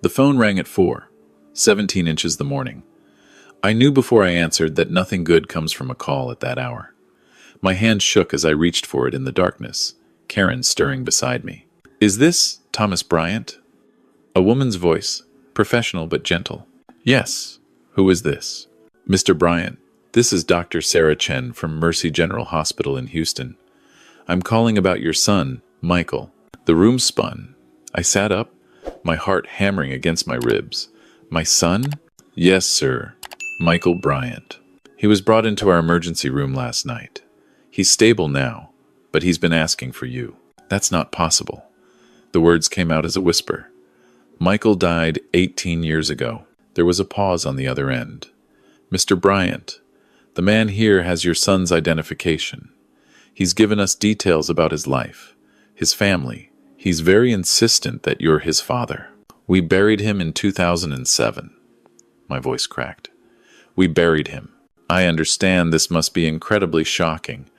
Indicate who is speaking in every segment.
Speaker 1: The phone rang at 4:17 the morning. I knew before I answered that nothing good comes from a call at that hour. My hand shook as I reached for it in the darkness, Karen stirring beside me. "Is this Thomas Bryant?" A woman's voice, professional but gentle. "Yes. Who is this?" "Mr. Bryant, this is Dr. Sarah Chen from Mercy General Hospital in Houston. I'm calling about your son, Michael." The room spun. I sat up, my heart hammering against my ribs. "My son?" "Yes, sir. Michael Bryant. He was brought into our emergency room last night. He's stable now, but he's been asking for you." "That's not possible." The words came out as a whisper. "Michael died 18 years ago." There was a pause on the other end. "Mr. Bryant, the man here has your son's identification. He's given us details about his life, his family. He's very insistent that you're his father." "We buried him in 2007. My voice cracked. "We buried him. I understand this must be incredibly shocking,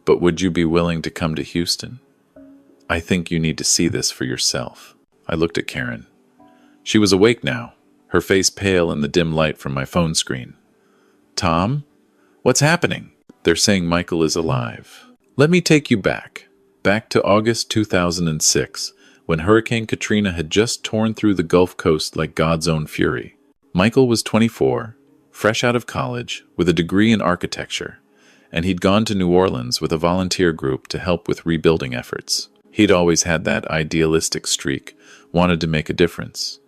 Speaker 1: but would you be willing to come to Houston? I think you need to see this for yourself." I looked at Karen. She was awake now, her face pale in the dim light from my phone screen. "Tom? What's happening?" "They're saying Michael is alive. Let me take you back to August 2006, when Hurricane Katrina had just torn through the Gulf Coast like God's own fury. Michael was 24, fresh out of college, with a degree in architecture, and he'd gone to New Orleans with a volunteer group to help with rebuilding efforts. He'd always had that idealistic streak, wanted to make a difference.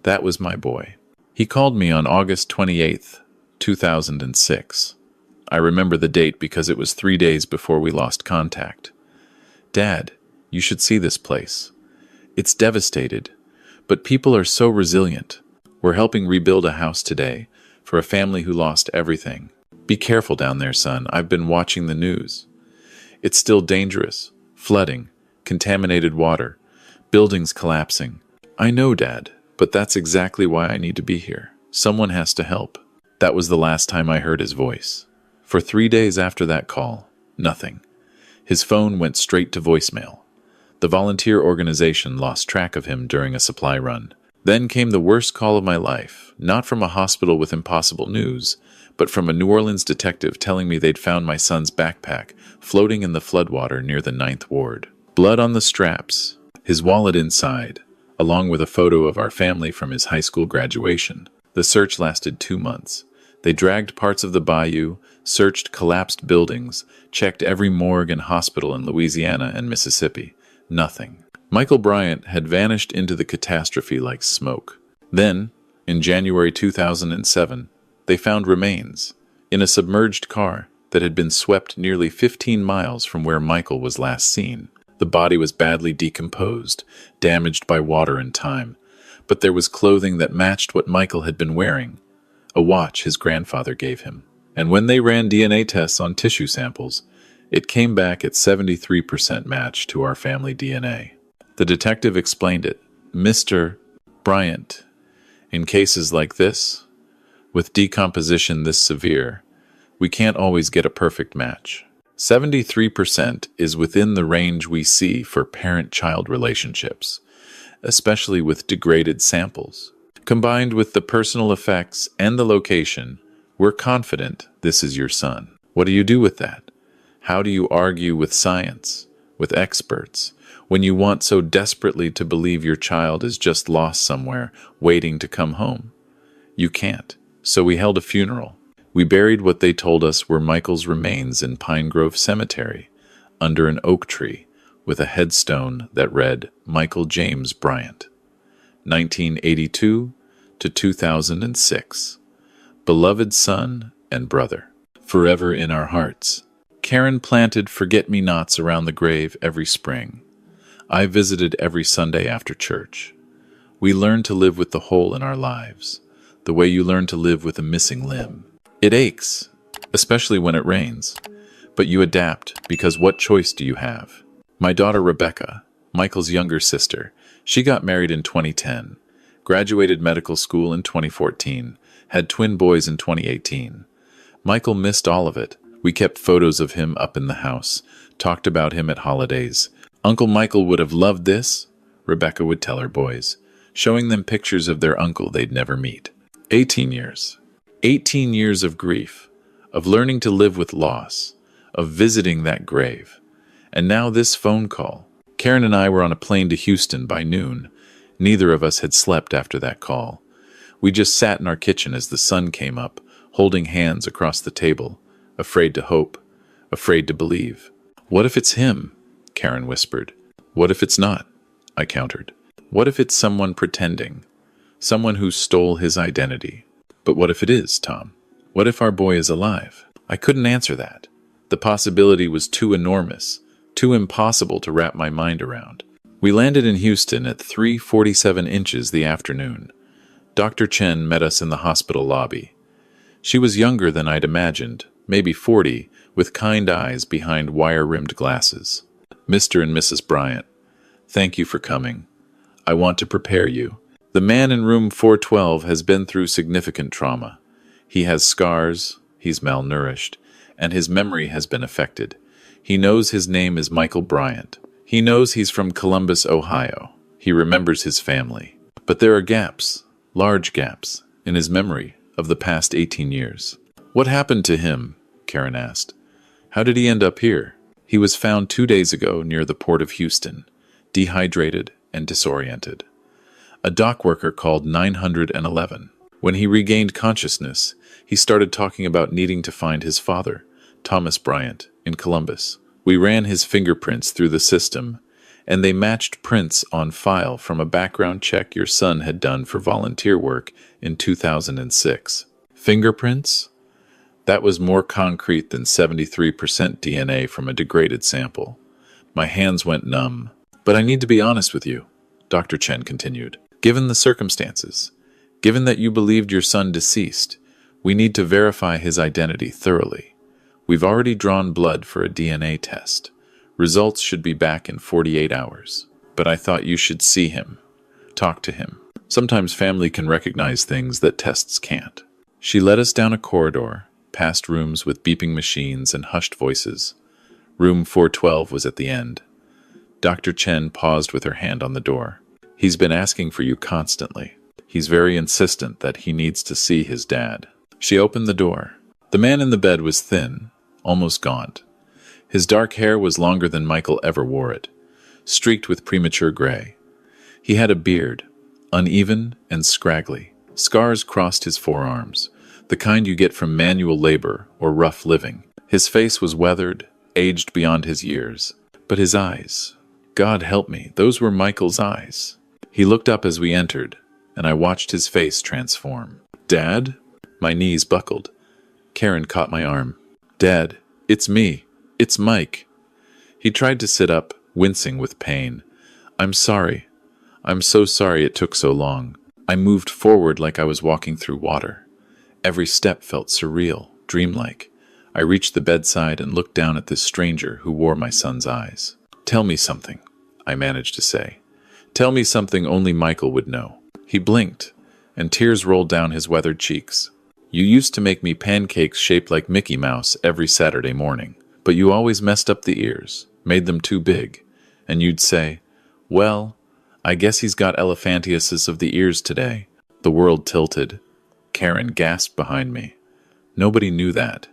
Speaker 1: That was my boy. He called me on August 28th, 2006. I remember the date because it was 3 days before we lost contact. "Dad, you should see this place. It's devastated, but people are so resilient. We're helping rebuild a house today for a family who lost everything. Be careful down there, son. I've been watching the news. It's still dangerous. Flooding, contaminated water, buildings collapsing." "I know, Dad, but that's exactly why I need to be here. Someone has to help." That was the last time I heard his voice. For 3 days after that call, nothing. His phone went straight to voicemail. The volunteer organization lost track of him during a supply run. Then came the worst call of my life, not from a hospital with impossible news, but from a New Orleans detective telling me they'd found my son's backpack floating in the floodwater near the 9th Ward. Blood on the straps, his wallet inside, along with a photo of our family from his high school graduation. The search lasted 2 months. They dragged parts of the bayou, searched collapsed buildings, checked every morgue and hospital in Louisiana and Mississippi. Nothing. Michael Bryant had vanished into the catastrophe like smoke. Then, in January 2007, they found remains in a submerged car that had been swept nearly 15 miles from where Michael was last seen. The body was badly decomposed, damaged by water and time, but there was clothing that matched what Michael had been wearing, a watch his grandfather gave him. And when they ran DNA tests on tissue samples, it came back at 73% match to our family DNA. The detective explained it. "Mr. Bryant, in cases like this, with decomposition this severe, we can't always get a perfect match. 73% is within the range we see for parent-child relationships, especially with degraded samples. Combined with the personal effects and the location, we're confident this is your son." What do you do with that? How do you argue with science, with experts, when you want so desperately to believe your child is just lost somewhere, waiting to come home? You can't. So we held a funeral. We buried what they told us were Michael's remains in Pine Grove Cemetery, under an oak tree, with a headstone that read Michael James Bryant, 1982 to 2006. Beloved son and brother, forever in our hearts. Karen planted forget-me-nots around the grave every spring. I visited every Sunday after church. We learned to live with the hole in our lives, the way you learn to live with a missing limb. It aches, especially when it rains, but you adapt because what choice do you have? My daughter Rebecca, Michael's younger sister, she got married in 2010, graduated medical school in 2014, had twin boys in 2018. Michael missed all of it. We kept photos of him up in the house, talked about him at holidays. "Uncle Michael would have loved this," Rebecca would tell her boys. showing them pictures of their uncle they'd never meet. 18 years. 18 years of grief, of learning to live with loss, of visiting that grave. And now this phone call. Karen and I were on a plane to Houston by noon. Neither of us had slept after that call. We just sat in our kitchen as the sun came up, holding hands across the table, afraid to hope, afraid to believe. What if it's him? Karen whispered. What if it's not? I countered. What if it's someone pretending? Someone who stole his identity? But what if it is, Tom? What if our boy is alive? I couldn't answer that. The possibility was too enormous, too impossible to wrap my mind around. We landed in Houston at 3:47 inches the afternoon. Dr. Chen met us in the hospital lobby. She was younger than I'd imagined, maybe 40, with kind eyes behind wire-rimmed glasses. Mr. and Mrs. Bryant, thank you for coming. I want to prepare you. The man in room 412 has been through significant trauma. He has scars, he's malnourished, and his memory has been affected. He knows his name is Michael Bryant. He knows he's from Columbus, Ohio. He remembers his family. But there are gaps, large gaps, in his memory of the past 18 years. What happened to him? Karen asked. How did he end up here? He was found 2 days ago near the port of Houston, dehydrated and disoriented. A dock worker called 911. When he regained consciousness, he started talking about needing to find his father, Thomas Bryant, in Columbus. We ran his fingerprints through the system, and they matched prints on file from a background check your son had done for volunteer work in 2006. Fingerprints? That was more concrete than 73% DNA from a degraded sample. My hands went numb. But I need to be honest with you, Dr. Chen continued. Given the circumstances, given that you believed your son deceased, we need to verify his identity thoroughly. We've already drawn blood for a DNA test. Results should be back in 48 hours. But I thought you should see him. Talk to him. Sometimes family can recognize things that tests can't. She led us down a corridor, past rooms with beeping machines and hushed voices. Room 412 was at the end. Dr. Chen paused with her hand on the door. He's been asking for you constantly. He's very insistent that he needs to see his dad. She opened the door. The man in the bed was thin, almost gaunt. His dark hair was longer than Michael ever wore it, streaked with premature gray. He had a beard, uneven and scraggly. Scars crossed his forearms, the kind you get from manual labor or rough living. His face was weathered, aged beyond his years. But his eyes, God help me, those were Michael's eyes. He looked up as we entered, and I watched his face transform. Dad? My knees buckled. Karen caught my arm. Dad, it's me. It's Mike. He tried to sit up, wincing with pain. I'm sorry. I'm so sorry it took so long. I moved forward like I was walking through water. Every step felt surreal, dreamlike. I reached the bedside and looked down at this stranger who wore my son's eyes. Tell me something, I managed to say. Tell me something only Michael would know. He blinked, and tears rolled down his weathered cheeks. You used to make me pancakes shaped like Mickey Mouse every Saturday morning, but you always messed up the ears, made them too big, and you'd say, well, I guess he's got elephantiasis of the ears today. The world tilted. Karen gasped behind me. Nobody knew that.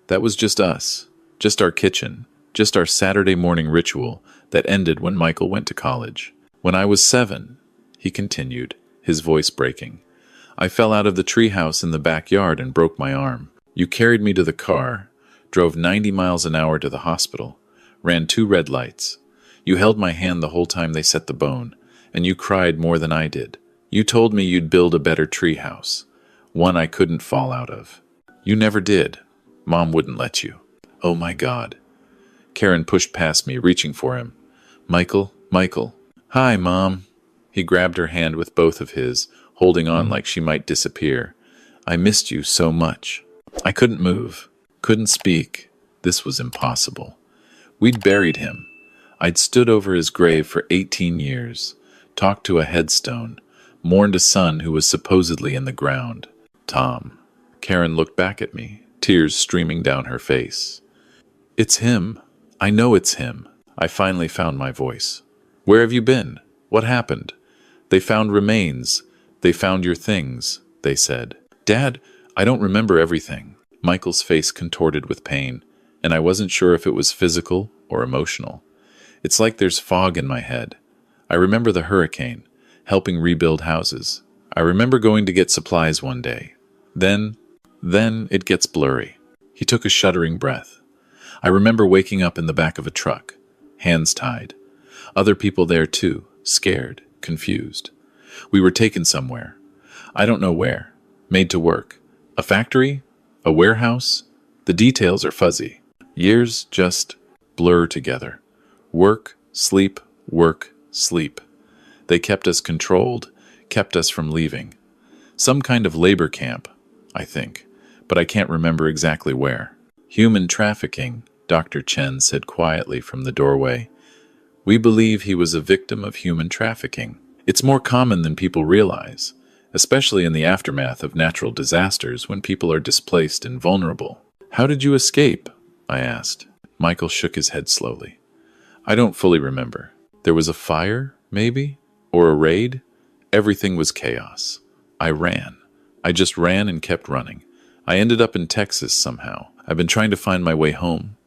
Speaker 1: That was just us, just our kitchen, just our Saturday morning ritual that ended when Michael went to college. When I was 7, he continued, his voice breaking, I fell out of the treehouse in the backyard and broke my arm. You carried me to the car, drove 90 miles an hour to the hospital, ran 2 red lights. You held my hand the whole time they set the bone, and you cried more than I did. You told me you'd build a better treehouse, one I couldn't fall out of. You never did. Mom wouldn't let you. Oh my God. Karen pushed past me, reaching for him. Michael. Hi, Mom. He grabbed her hand with both of his, holding on like she might disappear. I missed you so much. I couldn't move, couldn't speak. This was impossible. We'd buried him. I'd stood over his grave for 18 years, talked to a headstone, mourned a son who was supposedly in the ground. Tom. Karen looked back at me, tears streaming down her face. It's him. I know it's him. I finally found my voice. Where have you been? What happened? They found remains. They found your things, they said. Dad, I don't remember everything. Michael's face contorted with pain, and I wasn't sure if it was physical or emotional. It's like there's fog in my head. I remember the hurricane, helping rebuild houses. I remember going to get supplies one day. Then it gets blurry. He took a shuddering breath. I remember waking up in the back of a truck, hands tied. Other people there too, scared, confused. We were taken somewhere. I don't know where. Made to work. A factory? A warehouse? The details are fuzzy. Years just blur together. Work, sleep, work, sleep. They kept us controlled, kept us from leaving. Some kind of labor camp, I think, but I can't remember exactly where. Human trafficking, Dr. Chen said quietly from the doorway. We believe he was a victim of human trafficking. It's more common than people realize, especially in the aftermath of natural disasters when people are displaced and vulnerable. How did you escape? I asked. Michael shook his head slowly. I don't fully remember. There was a fire, maybe? Or a raid? Everything was chaos. I ran. I just ran and kept running. I ended up in Texas somehow. I've been trying to find my way home,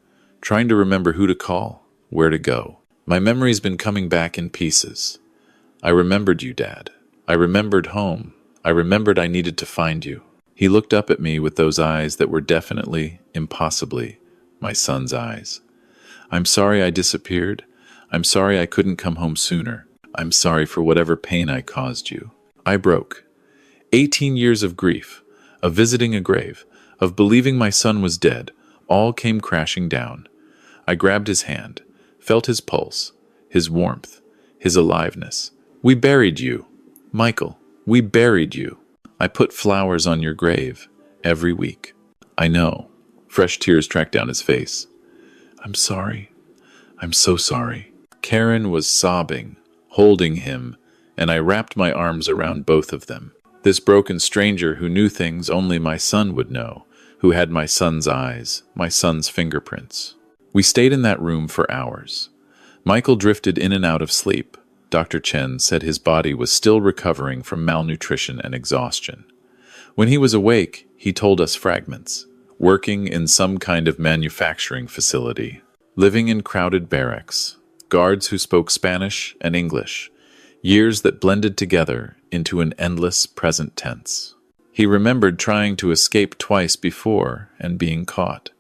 Speaker 1: trying to remember who to call, where to go. My memory's been coming back in pieces. I remembered you, Dad. I remembered home. I remembered I needed to find you. He looked up at me with those eyes that were definitely, impossibly, my son's eyes. I'm sorry I disappeared. I'm sorry I couldn't come home sooner. I'm sorry for whatever pain I caused you. I broke. 18 years of grief, of visiting a grave, of believing my son was dead, all came crashing down. I grabbed his hand, felt his pulse, his warmth, his aliveness. We buried you. Michael, we buried you. I put flowers on your grave every week. I know. Fresh tears tracked down his face. I'm sorry. I'm so sorry. Karen was sobbing, holding him, and I wrapped my arms around both of them. This broken stranger who knew things only my son would know, who had my son's eyes, my son's fingerprints. We stayed in that room for hours. Michael drifted in and out of sleep. Dr. Chen said his body was still recovering from malnutrition and exhaustion. When he was awake, he told us fragments. Working in some kind of manufacturing facility. Living in crowded barracks. Guards who spoke Spanish and English. Years that blended together into an endless present tense. He remembered trying to escape twice before and being caught.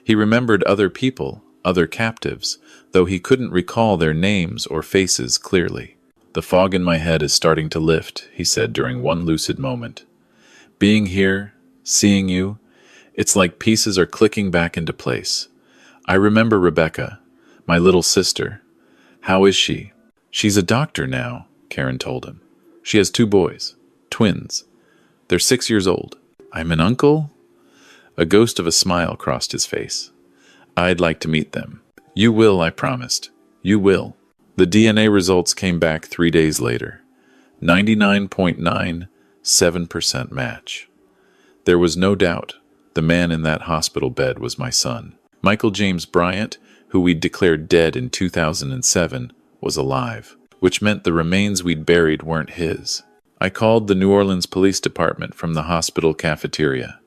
Speaker 1: He remembered other people, other captives, though he couldn't recall their names or faces clearly. The fog in my head is starting to lift, he said during one lucid moment. Being here, seeing you, it's like pieces are clicking back into place. I remember Rebecca, my little sister. How is she? She's a doctor now, Karen told him. She has 2 boys, twins. They're 6 years old. I'm an uncle? A ghost of a smile crossed his face. I'd like to meet them. You will, I promised. You will. The DNA results came back 3 days later. 99.97% match. There was no doubt the man in that hospital bed was my son. Michael James Bryant, who we'd declared dead in 2007, was alive, which meant the remains we'd buried weren't his. I called the New Orleans Police Department from the hospital cafeteria.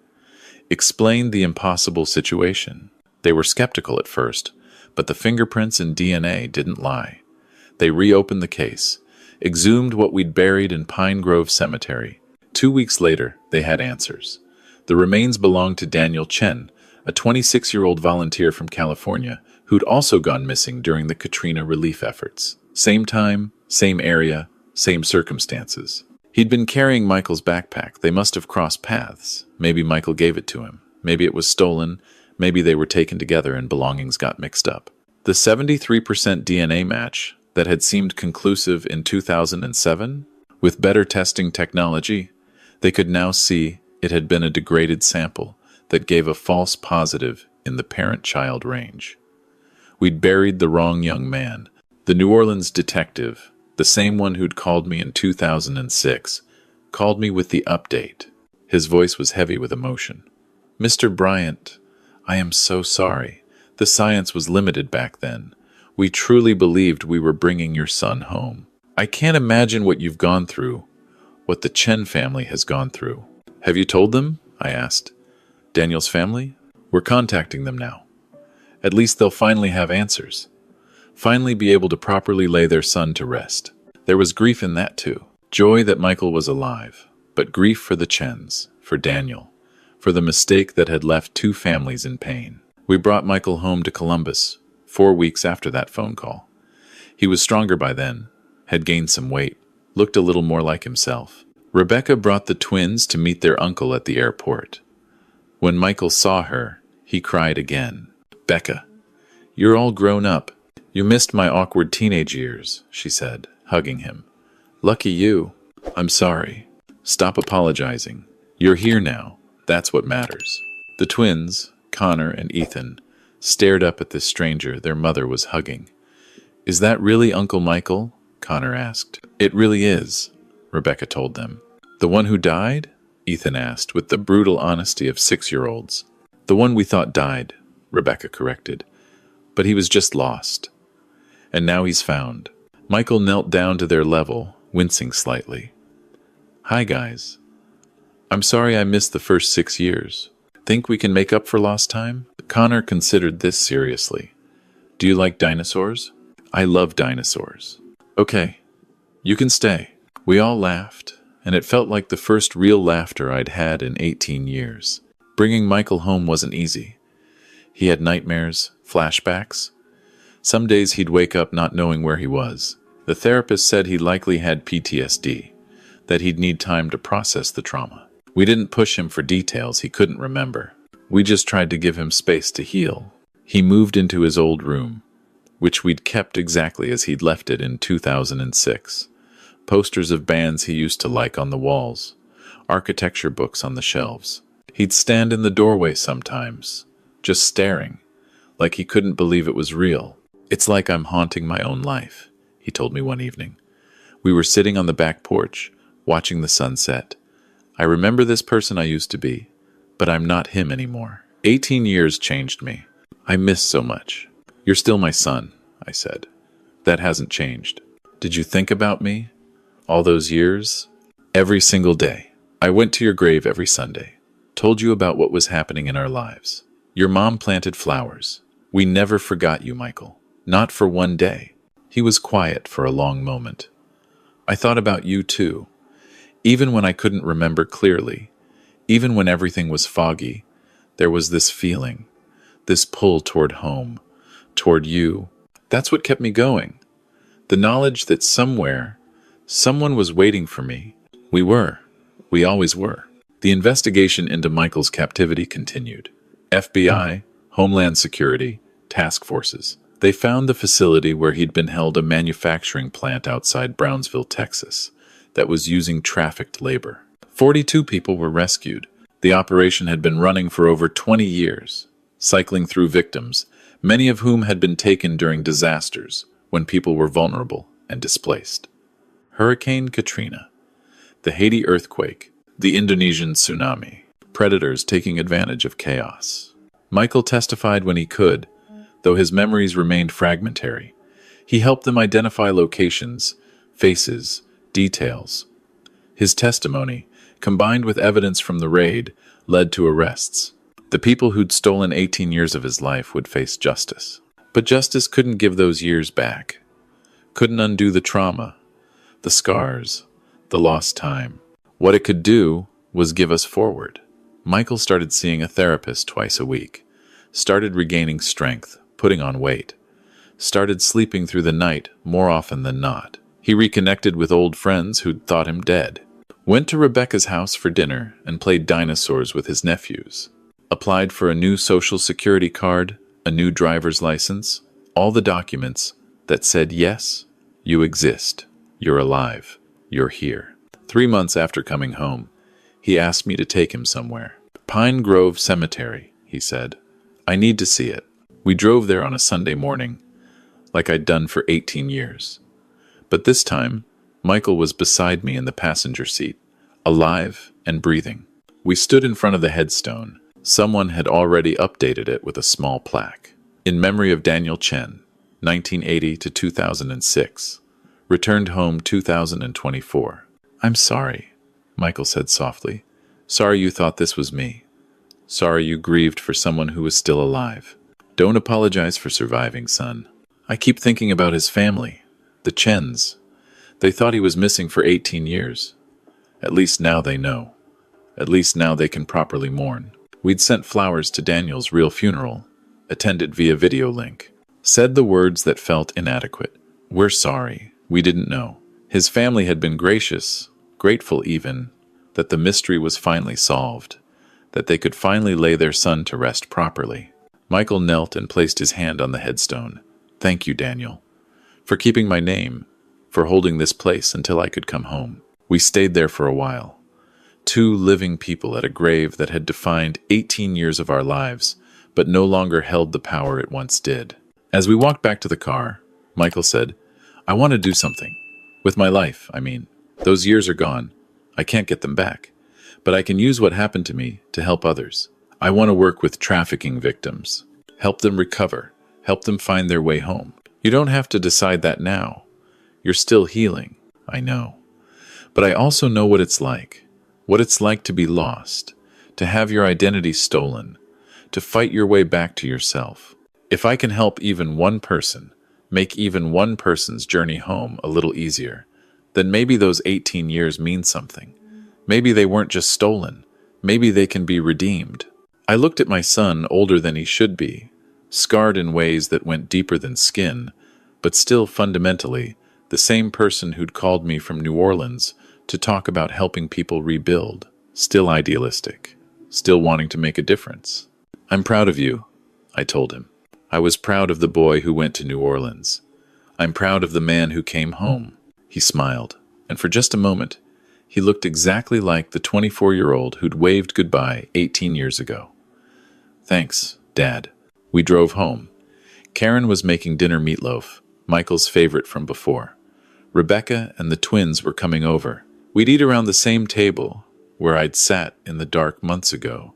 Speaker 1: Explained the impossible situation. They were skeptical at first, but the fingerprints and DNA didn't lie. They reopened the case, exhumed what we'd buried in Pine Grove Cemetery. 2 weeks later, they had answers. The remains belonged to Daniel Chen, a 26-year-old volunteer from California who'd also gone missing during the Katrina relief efforts. Same time, same area, same circumstances. He'd been carrying Michael's backpack. They must have crossed paths. Maybe Michael gave it to him. Maybe it was stolen. Maybe they were taken together and belongings got mixed up. The 73% DNA match that had seemed conclusive in 2007, with better testing technology, they could now see it had been a degraded sample that gave a false positive in the parent-child range. We'd buried the wrong young man. The New Orleans detective, the same one who'd called me in 2006, called me with the update. His voice was heavy with emotion. Mr. Bryant, I am so sorry. The science was limited back then. We truly believed we were bringing your son home. I can't imagine what you've gone through, what the Chen family has gone through. Have you told them? I asked. Daniel's family? We're contacting them now. At least they'll finally have answers. Finally be able to properly lay their son to rest. There was grief in that too. Joy that Michael was alive, but grief for the Chens, for Daniel, for the mistake that had left two families in pain. We brought Michael home to Columbus 4 weeks after that phone call. He was stronger by then, had gained some weight, looked a little more like himself. Rebecca brought the twins to meet their uncle at the airport. When Michael saw her, he cried again. Becca, you're all grown up. You missed my awkward teenage years, she said, hugging him. Lucky you. I'm sorry. Stop apologizing. You're here now. That's what matters. The twins, Connor and Ethan, stared up at this stranger their mother was hugging. Is that really Uncle Michael? Connor asked. It really is, Rebecca told them. The one who died? Ethan asked, with the brutal honesty of 6-year-olds. The one we thought died, Rebecca corrected. But he was just lost. And now he's found. Michael knelt down to their level, wincing slightly. Hi, guys. I'm sorry I missed the first 6 years. Think we can make up for lost time? Connor considered this seriously. Do you like dinosaurs? I love dinosaurs. Okay, you can stay. We all laughed, and it felt like the first real laughter I'd had in 18 years. Bringing Michael home wasn't easy. He had nightmares, flashbacks. Some days he'd wake up not knowing where he was. The therapist said he likely had PTSD, that he'd need time to process the trauma. We didn't push him for details he couldn't remember. We just tried to give him space to heal. He moved into his old room, which we'd kept exactly as he'd left it in 2006. Posters of bands he used to like on the walls, architecture books on the shelves. He'd stand in the doorway sometimes, just staring, like he couldn't believe it was real. It's like I'm haunting my own life, he told me one evening. We were sitting on the back porch, watching the sunset. I remember this person I used to be, but I'm not him anymore. 18 years changed me. I miss so much. You're still my son, I said. That hasn't changed. Did you think about me? All those years? Every single day. I went to your grave every Sunday. Told you about what was happening in our lives. Your mom planted flowers. We never forgot you, Michael. Not for one day. He was quiet for a long moment. I thought about you too. Even when I couldn't remember clearly, even when everything was foggy, there was this feeling, this pull toward home, toward you. That's what kept me going. The knowledge that somewhere, someone was waiting for me. We always were. The investigation into Michael's captivity continued. FBI, Homeland Security, task forces. They found the facility where he'd been held, a manufacturing plant outside Brownsville, Texas, that was using trafficked labor. 42 people were rescued. The operation had been running for over 20 years, cycling through victims, many of whom had been taken during disasters when people were vulnerable and displaced. Hurricane Katrina, the Haiti earthquake, the Indonesian tsunami, predators taking advantage of chaos. Michael testified when he could, though his memories remained fragmentary. He helped them identify locations, faces, details. His testimony, combined with evidence from the raid, led to arrests. The people who'd stolen 18 years of his life would face justice. But justice couldn't give those years back. Couldn't undo the trauma, the scars, the lost time. What it could do was give us forward. Michael started seeing a therapist twice a week, started regaining strength, putting on weight, started sleeping through the night more often than not. He reconnected with old friends who'd thought him dead, went to Rebecca's house for dinner and played dinosaurs with his nephews, applied for a new social security card, a new driver's license, all the documents that said, yes, you exist, you're alive, you're here. 3 months after coming home, he asked me to take him somewhere. Pine Grove Cemetery, he said. I need to see it. We drove there on a Sunday morning, like I'd done for 18 years. But this time, Michael was beside me in the passenger seat, alive and breathing. We stood in front of the headstone. Someone had already updated it with a small plaque. In memory of Daniel Chen, 1980 to 2006. Returned home 2024. I'm sorry, Michael said softly. Sorry you thought this was me. Sorry you grieved for someone who was still alive. Don't apologize for surviving, son. I keep thinking about his family, the Chens. They thought he was missing for 18 years. At least now they know. At least now they can properly mourn. We'd sent flowers to Daniel's real funeral, attended via video link. Said the words that felt inadequate. We're sorry. We didn't know. His family had been gracious, grateful even, that the mystery was finally solved, that they could finally lay their son to rest properly. Michael knelt and placed his hand on the headstone. Thank you, Daniel, for keeping my name, for holding this place until I could come home. We stayed there for a while. 2 living people at a grave that had defined 18 years of our lives, but no longer held the power it once did. As we walked back to the car, Michael said, I want to do something. With my life, I mean. Those years are gone. I can't get them back. But I can use what happened to me to help others. I want to work with trafficking victims. Help them recover. Help them find their way home. You don't have to decide that now. You're still healing. I know. But I also know what it's like. What it's like to be lost. To have your identity stolen. To fight your way back to yourself. If I can help even one person, make even one person's journey home a little easier, then maybe those 18 years mean something. Maybe they weren't just stolen. Maybe they can be redeemed. I looked at my son, older than he should be, scarred in ways that went deeper than skin, but still fundamentally the same person who'd called me from New Orleans to talk about helping people rebuild, still idealistic, still wanting to make a difference. I'm proud of you, I told him. I was proud of the boy who went to New Orleans. I'm proud of the man who came home. He smiled, and for just a moment, he looked exactly like the 24-year-old who'd waved goodbye 18 years ago. Thanks, Dad. We drove home. Karen was making dinner meatloaf, Michael's favorite from before. Rebecca and the twins were coming over. We'd eat around the same table where I'd sat in the dark months ago,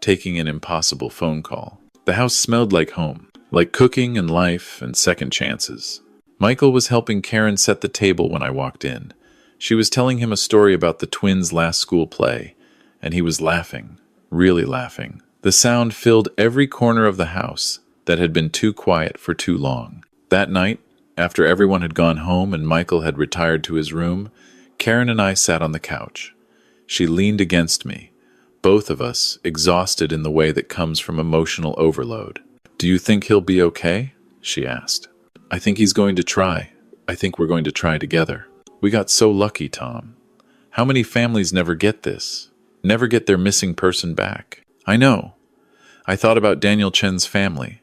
Speaker 1: taking an impossible phone call. The house smelled like home, like cooking and life and second chances. Michael was helping Karen set the table when I walked in. She was telling him a story about the twins' last school play, and he was laughing, really laughing. The sound filled every corner of the house that had been too quiet for too long. That night, after everyone had gone home and Michael had retired to his room, Karen and I sat on the couch. She leaned against me, both of us exhausted in the way that comes from emotional overload. Do you think he'll be okay? She asked. I think he's going to try. I think we're going to try together. We got so lucky, Tom. How many families never get this? Never get their missing person back? I know. I thought about Daniel Chen's family,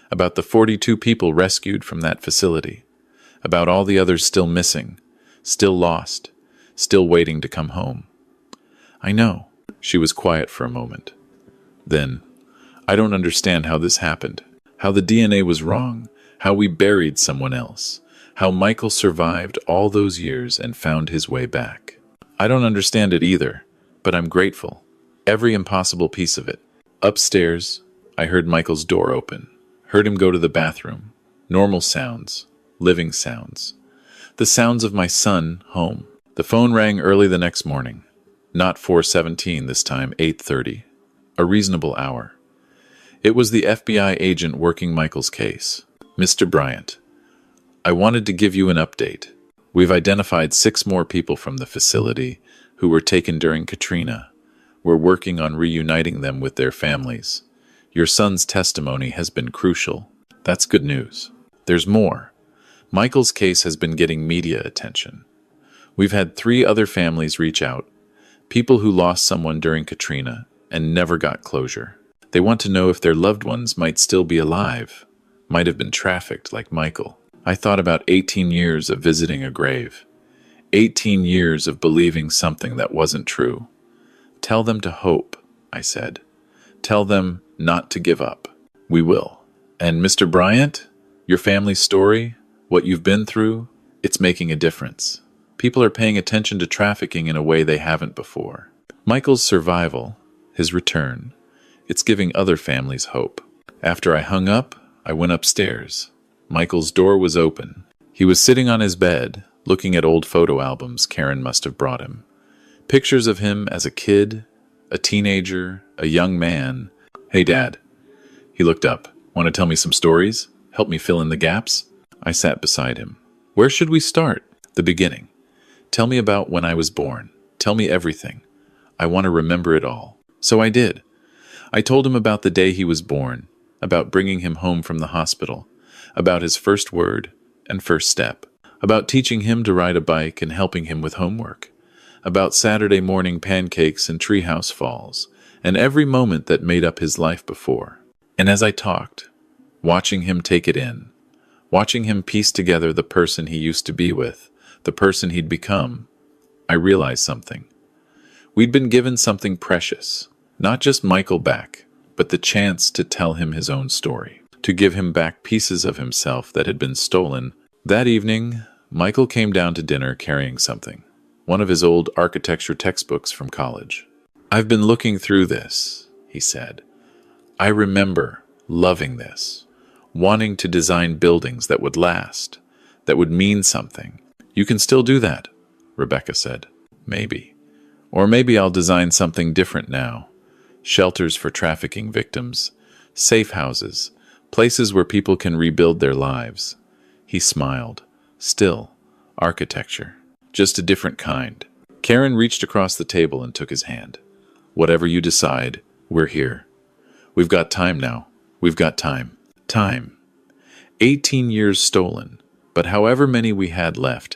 Speaker 1: about the 42 people rescued from that facility, about all the others still missing, still lost, still waiting to come home. I know. She was quiet for a moment. Then, I don't understand how this happened, how the DNA was wrong, how we buried someone else, how Michael survived all those years and found his way back. I don't understand it either, but I'm grateful. Every impossible piece of it. Upstairs, I heard Michael's door open, heard him go to the bathroom. Normal sounds, living sounds. The sounds of my son home. The phone rang early the next morning. Not 4:17 this time, 8:30. A reasonable hour. It was the FBI agent working Michael's case. Mr. Bryant, I wanted to give you an update. We've identified 6 more people from the facility who were taken during Katrina. We're working on reuniting them with their families. Your son's testimony has been crucial. That's good news. There's more. Michael's case has been getting media attention. We've had 3 other families reach out, people who lost someone during Katrina and never got closure. They want to know if their loved ones might still be alive, might have been trafficked like Michael. I thought about 18 years of visiting a grave, 18 years of believing something that wasn't true. Tell them to hope, I said. Tell them not to give up. We will. And Mr. Bryant, your family's story, what you've been through, it's making a difference. People are paying attention to trafficking in a way they haven't before. Michael's survival, his return, it's giving other families hope. After I hung up, I went upstairs. Michael's door was open. He was sitting on his bed, looking at old photo albums Karen must have brought him. Pictures of him as a kid, a teenager, a young man. "Hey, Dad." He looked up. "Want to tell me some stories? Help me fill in the gaps?" I sat beside him. "Where should we start?" "The beginning. Tell me about when I was born. Tell me everything. I want to remember it all." So I did. I told him about the day he was born, about bringing him home from the hospital, about his first word and first step, about teaching him to ride a bike and helping him with homework, about Saturday morning pancakes and treehouse falls, and every moment that made up his life before. And as I talked, watching him take it in, watching him piece together the person he used to be with, the person he'd become, I realized something. We'd been given something precious, not just Michael back, but the chance to tell him his own story, to give him back pieces of himself that had been stolen. That evening, Michael came down to dinner carrying something, one of his old architecture textbooks from college. "I've been looking through this," he said. "I remember loving this, wanting to design buildings that would last, that would mean something." "You can still do that," Rebecca said. "Maybe. Or maybe I'll design something different now. Shelters for trafficking victims, safe houses, places where people can rebuild their lives." He smiled. "Still, architecture. Just a different kind." Karen reached across the table and took his hand. "Whatever you decide, we're here. We've got time now. We've got time. Time. 18 years stolen, but however many we had left,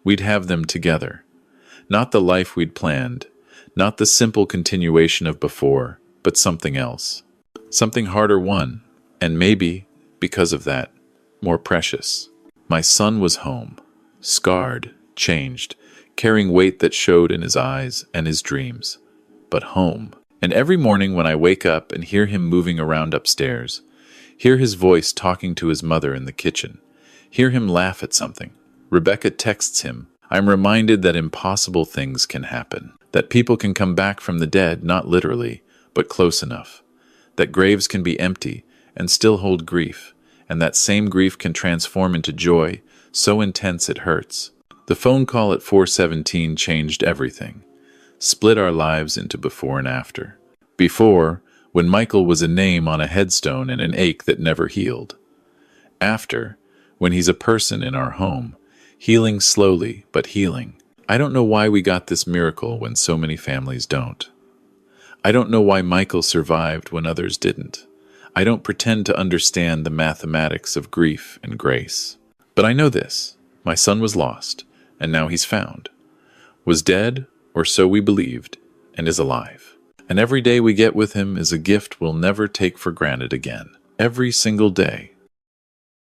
Speaker 1: we'd have them together. Not the life we'd planned, not the simple continuation of before, but something else. Something harder won, and maybe, because of that, more precious. My son was home, scarred, changed, carrying weight that showed in his eyes and his dreams. But home. And every morning when I wake up and hear him moving around upstairs, hear his voice talking to his mother in the kitchen, hear him laugh at something, Rebecca texts him, I'm reminded that impossible things can happen, that people can come back from the dead, not literally, but close enough, that graves can be empty and still hold grief, and that same grief can transform into joy, so intense it hurts. The phone call at 4:17 changed everything, split our lives into before and after. Before, when Michael was a name on a headstone and an ache that never healed. After, when he's a person in our home, healing slowly, but healing. I don't know why we got this miracle when so many families don't. I don't know why Michael survived when others didn't. I don't pretend to understand the mathematics of grief and grace. But I know this. My son was lost, and now he's found. Was dead, or so we believed, and is alive. And every day we get with him is a gift we'll never take for granted again. Every single day.